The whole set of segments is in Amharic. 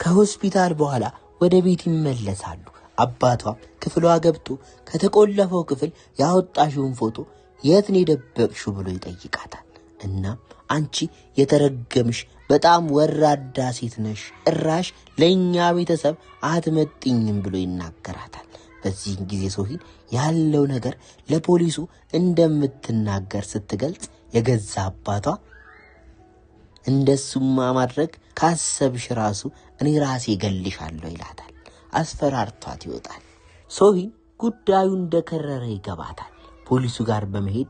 ከሆስፒታል በኋላ ወደ ቤት ይመለሳሉ። አባቷ ክፍሏ ገብቶ ከተቆለፈው ክፍል ያወጣሽውን ፎቶ የት ነው የደበቅሽው ብሎ ይጠይቃታል። እናም አንቺ የተረገምሽ በጣም ወራዳ ሴት ነሽ፣ እራሽ ለኛ ቤተሰብ አትመጥኝም ብሎ ይናገራታል። በዚህ ጊዜ ሶሂን ያለው ነገር ለፖሊሱ እንደምትናገር ስትገልጽ የገዛ አባቷ እንደሱማ ማድረግ ካሰብሽ ራሱ እኔ ራሴ ገልሻለሁ ይላታል። አስፈራርቷት ይወጣል። ሶሂን ጉዳዩ እንደከረረ ይገባታል። ፖሊሱ ጋር በመሄድ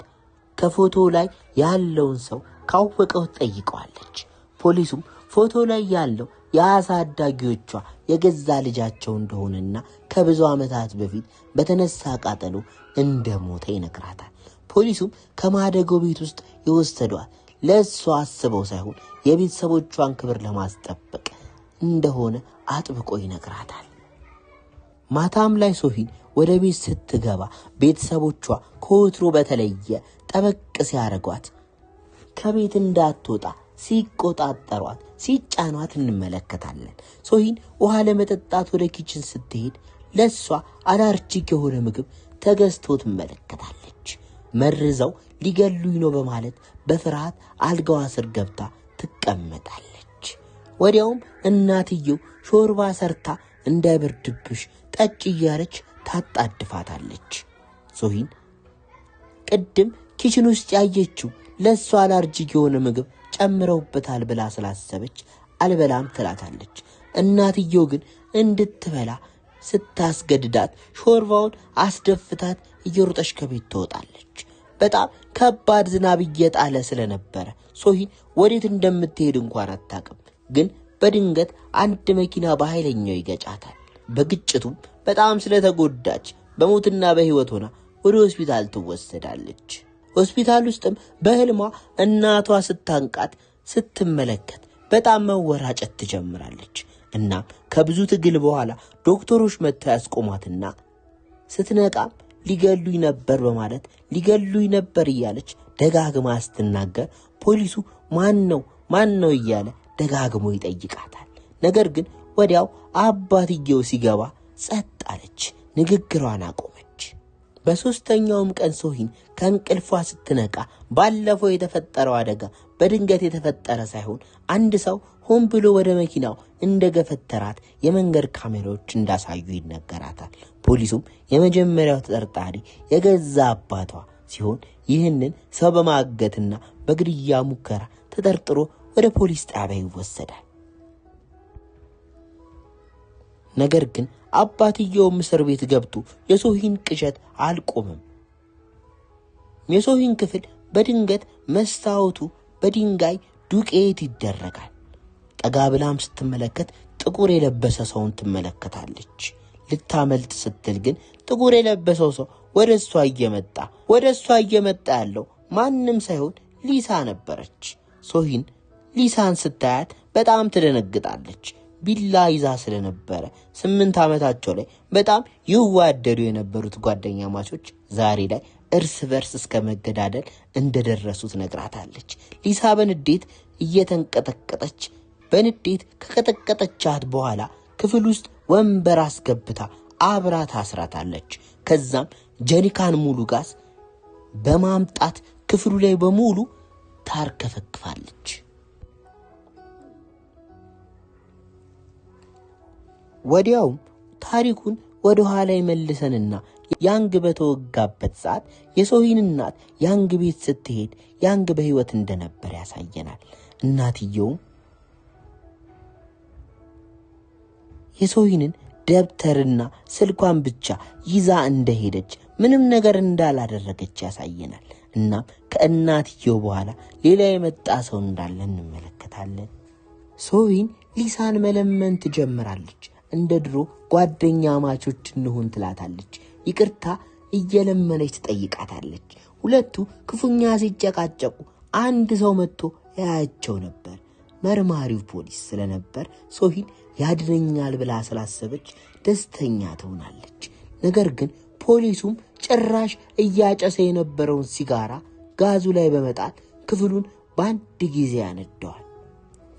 ከፎቶ ላይ ያለውን ሰው ካወቀው ጠይቀዋለች። ፖሊሱም ፎቶ ላይ ያለው ያሳዳጊዎቿ የገዛ ልጃቸው እንደሆነና ከብዙ ዓመታት በፊት በተነሳ ቃጠሎ እንደሞተ ይነግራታል። ፖሊሱም ከማደጎ ቤት ውስጥ ይወሰዷል ለሷ አስበው ሳይሆን የቤተሰቦቿን ክብር ለማስጠበቅ እንደሆነ አጥብቆ ይነግራታል። ማታም ላይ ሶሂን ወደ ቤት ስትገባ ቤተሰቦቿ ከወትሮ በተለየ ጠበቅ ሲያረጓት ከቤት እንዳትወጣ ሲቆጣጠሯት ሲጫኗት እንመለከታለን። ሶሂን ውሃ ለመጠጣት ወደ ኪችን ስትሄድ ለሷ አላርጂክ የሆነ ምግብ ተገዝቶ ትመለከታለች። መርዘው ሊገሉኝ ነው በማለት በፍርሃት አልጋዋ ስር ገብታ ትቀመጣለች። ወዲያውም እናትየው ሾርባ ሰርታ እንዳይበርድብሽ ጠጭ እያለች ታጣድፋታለች። ሶሂን ቅድም ኪችን ውስጥ ያየችው ለሷ አላርጂክ የሆነ ምግብ ጨምረውበታል ብላ ስላሰበች አልበላም ትላታለች። እናትየው ግን እንድትበላ ስታስገድዳት ሾርባውን አስደፍታት እየሮጠች ከቤት ትወጣለች። በጣም ከባድ ዝናብ እየጣለ ስለነበረ ሶሂን ወዴት እንደምትሄድ እንኳን አታውቅም። ግን በድንገት አንድ መኪና በኃይለኛው ይገጫታል። በግጭቱም በጣም ስለተጎዳች በሞትና በህይወት ሆና ወደ ሆስፒታል ትወሰዳለች። ሆስፒታል ውስጥም በህልሟ እናቷ ስታንቃት ስትመለከት በጣም መወራጨት ትጀምራለች። እና ከብዙ ትግል በኋላ ዶክተሮች መጥተው ያስቆሟትና ስትነቃም ሊገሉኝ ነበር በማለት ሊገሉኝ ነበር እያለች ደጋግማ ስትናገር ፖሊሱ ማን ነው እያለ ደጋግሞ ይጠይቃታል። ነገር ግን ወዲያው አባትየው ሲገባ ጸጥ አለች፣ ንግግሯን አቆመች። በሶስተኛውም ቀን ሶሂን ከእንቅልፏ ስትነቃ ባለፈው የተፈጠረው አደጋ በድንገት የተፈጠረ ሳይሆን አንድ ሰው ሆን ብሎ ወደ መኪናው እንደገፈተራት የመንገድ ካሜራዎች እንዳሳዩ ይነገራታል። ፖሊሱም የመጀመሪያው ተጠርጣሪ የገዛ አባቷ ሲሆን ይህንን ሰው በማገትና በግድያ ሙከራ ተጠርጥሮ ወደ ፖሊስ ጣቢያ ይወሰዳል። ነገር ግን አባትየው እስር ቤት ገብቶ የሶሂን ቅዠት አልቆመም። የሶሂን ክፍል በድንገት መስታወቱ በድንጋይ ዱቄት ይደረጋል። ጠጋ ብላም ስትመለከት ጥቁር የለበሰ ሰውን ትመለከታለች። ልታመልጥ ስትል ግን ጥቁር የለበሰው ሰው ወደ እሷ እየመጣ ያለው ማንም ሳይሆን ሊሳ ነበረች። ሶሂን ሊሳን ስታያት በጣም ትደነግጣለች። ቢላ ይዛ ስለነበረ 8 ዓመታቸው ላይ በጣም ይዋደዱ የነበሩት ጓደኛ ማቾች ዛሬ ላይ እርስ በርስ እስከ መገዳደል እንደደረሱት ነግራታለች። ሊሳ በንዴት እየተንቀጠቀጠች ከቀጠቀጠቻት በኋላ ክፍል ውስጥ ወንበር አስገብታ አብራ ታስራታለች። ከዛም ጀሪካን ሙሉ ጋዝ በማምጣት ክፍሉ ላይ በሙሉ ታርከፈክፋለች። ወዲያውም ታሪኩን ወደ ኋላ ይመልሰንና ያንግ በተወጋበት ሰዓት የሶሂን እናት ያንግ ቤት ስትሄድ ያንግ በህይወት እንደነበር ያሳየናል። እናትየው የሶሂንን ደብተርና ስልኳን ብቻ ይዛ እንደሄደች ምንም ነገር እንዳላደረገች ያሳየናል። እናም ከእናትየው በኋላ ሌላ የመጣ ሰው እንዳለ እንመለከታለን። ሶሂን ሊሳን መለመን ትጀምራለች። እንደ ድሮ ጓደኛ ማቾች እንሆን ትላታለች። ይቅርታ እየለመነች ትጠይቃታለች። ሁለቱ ክፉኛ ሲጨቃጨቁ አንድ ሰው መጥቶ ያያቸው ነበር። መርማሪው ፖሊስ ስለነበር ሶሂን ያድነኛል ብላ ስላሰበች ደስተኛ ትሆናለች። ነገር ግን ፖሊሱም ጭራሽ እያጨሰ የነበረውን ሲጋራ ጋዙ ላይ በመጣል ክፍሉን በአንድ ጊዜ ያነደዋል።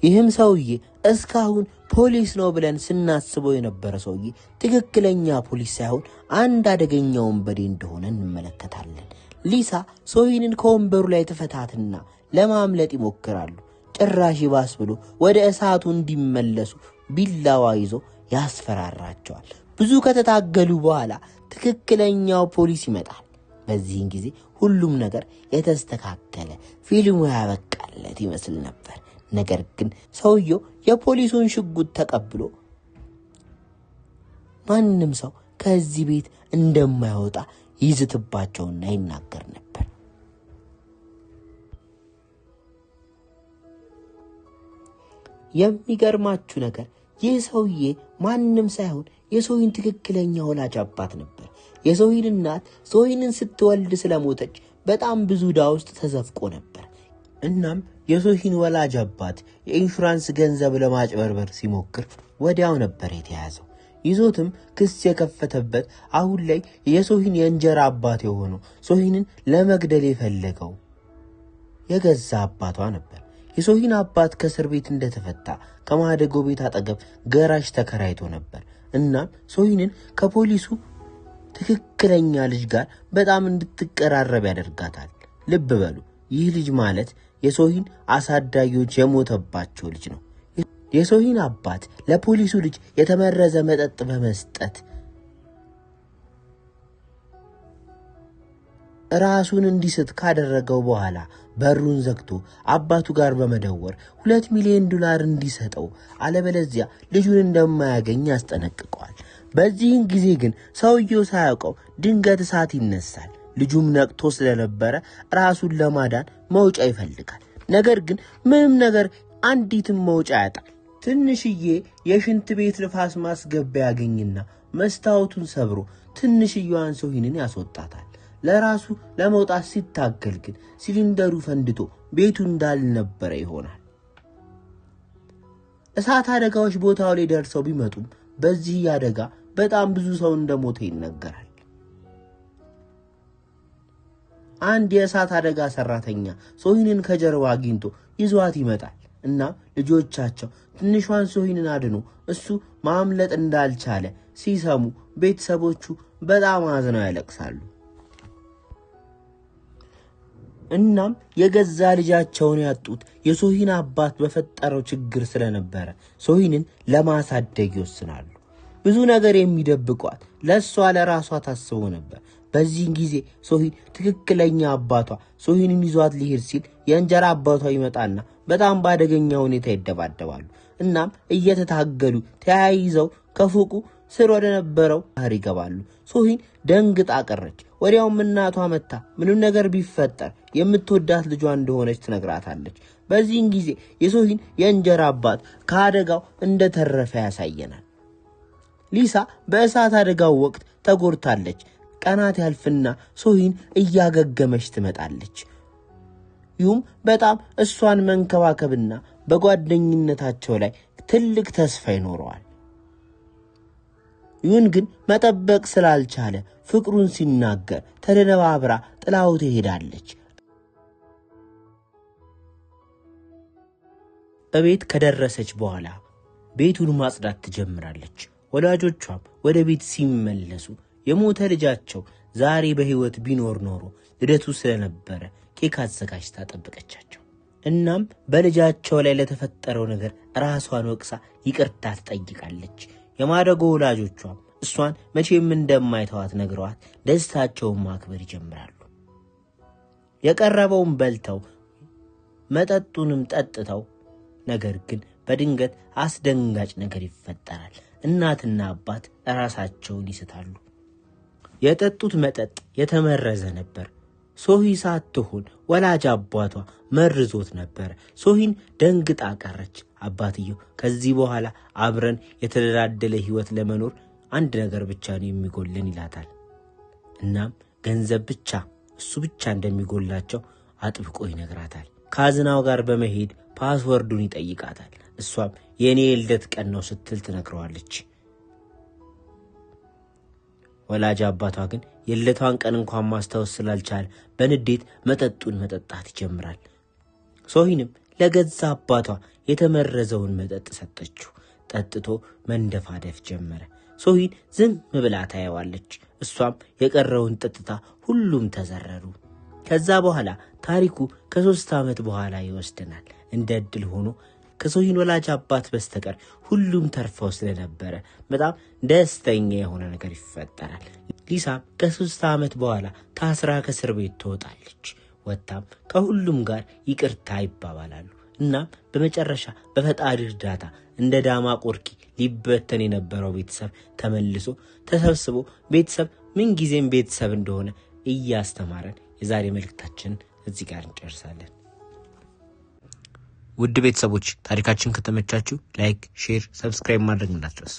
ይህም ሰውዬ እስካሁን ፖሊስ ነው ብለን ስናስበው የነበረ ሰውዬ ትክክለኛ ፖሊስ ሳይሆን አንድ አደገኛ ወንበዴ እንደሆነ እንመለከታለን። ሊሳ ሶሂንን ከወንበሩ ላይ ተፈታትና ለማምለጥ ይሞክራሉ። ጭራሽ ይባስ ብሎ ወደ እሳቱ እንዲመለሱ ቢላዋ ይዞ ያስፈራራቸዋል። ብዙ ከተታገሉ በኋላ ትክክለኛው ፖሊስ ይመጣል። በዚህን ጊዜ ሁሉም ነገር የተስተካከለ ፊልሙ ያበቃለት ይመስል ነበር። ነገር ግን ሰውየው የፖሊሱን ሽጉጥ ተቀብሎ ማንንም ሰው ከዚህ ቤት እንደማይወጣ ይዝትባቸውና ይናገር ነበር። የሚገርማችሁ ነገር ይህ ሰውዬ ማንንም ሳይሆን የሶሂን ትክክለኛ ወላጅ አባት ነበር። የሶሂን እናት ሶሂንን ስትወልድ ስለሞተች በጣም ብዙ ዕዳ ውስጥ ተዘፍቆ ነበር። እናም የሶሂን ወላጅ አባት የኢንሹራንስ ገንዘብ ለማጭበርበር ሲሞክር ወዲያው ነበር የተያዘው። ይዞትም ክስ የከፈተበት አሁን ላይ የሶሂን የእንጀራ አባት የሆነው ሶሂንን ለመግደል የፈለገው የገዛ አባቷ ነበር። የሶሂን አባት ከእስር ቤት እንደተፈታ ከማደጎ ቤት አጠገብ ገራዥ ተከራይቶ ነበር። እናም ሶሂንን ከፖሊሱ ትክክለኛ ልጅ ጋር በጣም እንድትቀራረብ ያደርጋታል። ልብ በሉ፣ ይህ ልጅ ማለት የሶሂን አሳዳጊዎች የሞተባቸው ልጅ ነው። የሶሂን አባት ለፖሊሱ ልጅ የተመረዘ መጠጥ በመስጠት ራሱን እንዲስት ካደረገው በኋላ በሩን ዘግቶ አባቱ ጋር በመደወር $2 ሚሊዮን እንዲሰጠው አለበለዚያ ልጁን እንደማያገኝ ያስጠነቅቀዋል። በዚህን ጊዜ ግን ሰውየው ሳያውቀው ድንገት እሳት ይነሳል። ልጁም ነቅቶ ስለነበረ ራሱን ለማዳን መውጫ ይፈልጋል። ነገር ግን ምንም ነገር አንዲትም መውጫ ያጣል። ትንሽዬ የሽንት ቤት ንፋስ ማስገቢያ ያገኝና መስታወቱን ሰብሮ ትንሽዬዋን ሶሂንን ያስወጣታል። ለራሱ ለመውጣት ሲታገል ግን ሲሊንደሩ ፈንድቶ ቤቱ እንዳልነበረ ይሆናል። እሳት አደጋዎች ቦታው ላይ ደርሰው ቢመጡም በዚህ አደጋ በጣም ብዙ ሰው እንደሞተ ይነገራል። አንድ የእሳት አደጋ ሰራተኛ ሶሂንን ከጀርባ አግኝቶ ይዟት ይመጣል እና ልጆቻቸው ትንሿን ሶሂንን አድኖ እሱ ማምለጥ እንዳልቻለ ሲሰሙ ቤተሰቦቹ በጣም አዝነው ያለቅሳሉ። እናም የገዛ ልጃቸውን ያጡት የሶሂን አባት በፈጠረው ችግር ስለነበረ ሶሂንን ለማሳደግ ይወስናሉ። ብዙ ነገር የሚደብቋት ለሷ ለራሷ ታስቦ ነበር። በዚህ ጊዜ ሶሂን ትክክለኛ አባቷ ሶሂንን ይዟት ሊሄድ ሲል የእንጀራ አባቷ ይመጣና በጣም ባደገኛ ሁኔታ ይደባደባሉ። እናም እየተታገሉ ተያይዘው ከፎቁ ስር ወደ ነበረው ባህር ይገባሉ። ሶሂን ደንግጣ ቀረች። ወዲያውም እናቷ መጣ ምንም ነገር ቢፈጠር የምትወዳት ልጇ እንደሆነች ትነግራታለች። በዚህን ጊዜ የሶሂን የእንጀራ አባት ከአደጋው እንደተረፈ ያሳየናል። ሊሳ በእሳት አደጋው ወቅት ተጎድታለች። ቀናት ያልፍና ሶሂን እያገገመች ትመጣለች። ይሁም በጣም እሷን መንከባከብና በጓደኝነታቸው ላይ ትልቅ ተስፋ ይኖረዋል። ይሁን ግን መጠበቅ ስላልቻለ ፍቅሩን ሲናገር ተደነባብራ ጥላው ትሄዳለች። በቤት ከደረሰች በኋላ ቤቱን ማጽዳት ትጀምራለች። ወላጆቿም ወደ ቤት ሲመለሱ የሞተ ልጃቸው ዛሬ በህይወት ቢኖር ኖሮ ልደቱ ስለነበረ ኬክ አዘጋጅታ ጠበቀቻቸው። እናም በልጃቸው ላይ ለተፈጠረው ነገር ራሷን ወቅሳ ይቅርታ ትጠይቃለች። የማደጎ ወላጆቿም እሷን መቼም እንደማይተዋት ነግረዋት ደስታቸውን ማክበር ይጀምራሉ። የቀረበውን በልተው መጠጡንም ጠጥተው ነገር ግን በድንገት አስደንጋጭ ነገር ይፈጠራል። እናትና አባት ራሳቸውን ይስታሉ። የጠጡት መጠጥ የተመረዘ ነበር። ሶሂ ሳትሆን ወላጅ አባቷ መርዞት ነበር። ሶሂን ደንግጣ ቀረች። አባትየው ከዚህ በኋላ አብረን የተደላደለ ህይወት ለመኖር አንድ ነገር ብቻ ነው የሚጎልን ይላታል። እናም ገንዘብ ብቻ እሱ ብቻ እንደሚጎላቸው አጥብቆ ይነግራታል። ካዝናው ጋር በመሄድ ፓስወርዱን ይጠይቃታል። እሷም የኔ ልደት ቀን ነው ስትል ትነግረዋለች። ወላጅ አባቷ ግን የልደቷን ቀን እንኳን ማስታወስ ስላልቻለ በንዴት መጠጡን መጠጣት ይጀምራል። ሶሂንም ለገዛ አባቷ የተመረዘውን መጠጥ ሰጠችው። ጠጥቶ መንደፋደፍ ጀመረ። ሶሂን ዝም ብላ ታየዋለች። እሷም የቀረውን ጠጥታ ሁሉም ተዘረሩ። ከዛ በኋላ ታሪኩ ከ3 ዓመት በኋላ ይወስደናል። እንደ እድል ሆኖ ከሶሂን ወላጅ አባት በስተቀር ሁሉም ተርፈው ስለነበረ በጣም ደስተኛ የሆነ ነገር ይፈጠራል። ሊሳም ከ3 ዓመት በኋላ ታስራ ከእስር ቤት ትወጣለች። ወጣም ከሁሉም ጋር ይቅርታ ይባባላሉ። እናም በመጨረሻ በፈጣሪ እርዳታ እንደ ዳማ ቆርቂ ሊበተን የነበረው ቤተሰብ ተመልሶ ተሰብስቦ ቤተሰብ ምን ጊዜም ቤተሰብ እንደሆነ እያስተማረን የዛሬ መልእክታችንን እዚህ ጋር እንጨርሳለን። ውድ ቤተሰቦች ታሪካችን ከተመቻችሁ ላይክ፣ ሼር፣ ሰብስክራይብ ማድረግ እንዳትረሱ።